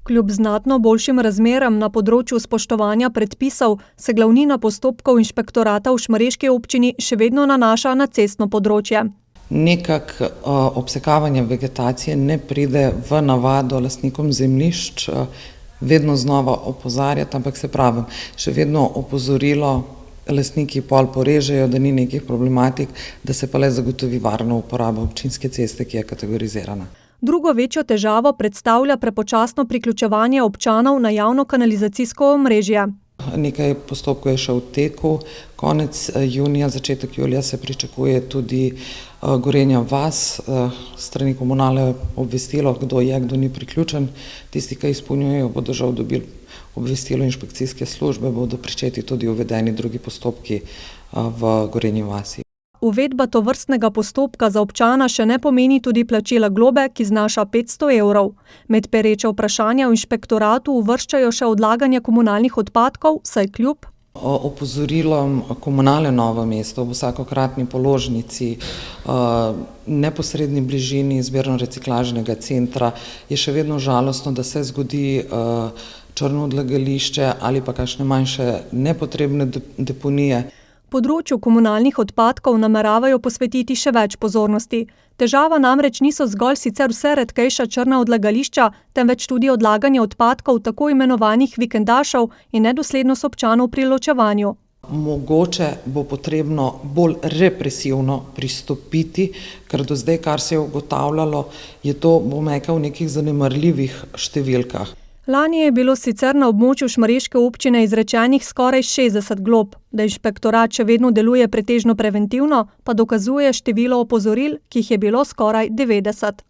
Kljub znatno boljšim razmeram na področju spoštovanja predpisov se glavnina postopkov inšpektorata v šmarješki občini še vedno nanaša na cestno področje. Nekak obsekavanje vegetacije ne pride v navado lastnikom zemljišč, vedno znova opozarjati, ampak se pravim, še vedno opozorilo lastniki pol porežejo, da ni nekih problematik, da se pa le zagotovi varno uporabo občinske ceste, ki je kategorizirana. Drugo večjo težavo predstavlja prepočasno priključevanje občanov na javno kanalizacijsko omrežje. Nekaj postopkov je še v teku, konec junija, začetek julija se pričakuje tudi Gorenja vas, strani komunale obvestilo, kdo je, kdo ni priključen. Tisti, ki izpolnjujejo, bodo žal dobili obvestilo inšpekcijske službe, bodo pričeti tudi uvedeni drugi postopki v Gorenji vasi. Uvedba tovrstnega postopka za občana še ne pomeni tudi plačila globe, ki znaša 500 evrov. Med pereča vprašanja v inšpektoratu uvrščajo še odlaganje komunalnih odpadkov, saj kljub opozorilom komunale Novo mesto v vsakokratni položnici, neposredni bližini zbirno-reciklažnega centra je še vedno žalostno, da se zgodi črno odlagališče ali pa kakšne manjše nepotrebne deponije. Področju komunalnih odpadkov nameravajo posvetiti še več pozornosti. Težava namreč niso zgolj sicer vse redkejša črna odlagališča, temveč tudi odlaganje odpadkov tako imenovanih vikendašev in nedoslednost občanov pri ločevanju. Mogoče bo potrebno bolj represivno pristopiti, ker do zdaj, kar se je ugotavljalo, je to, bom rekel, v nekih zanemarljivih številkah. Lani je bilo sicer na območju šmarješke občine izrečenih skoraj 60 glob, da inšpektorat še vedno deluje pretežno preventivno, pa dokazuje število opozoril, ki jih je bilo skoraj 90.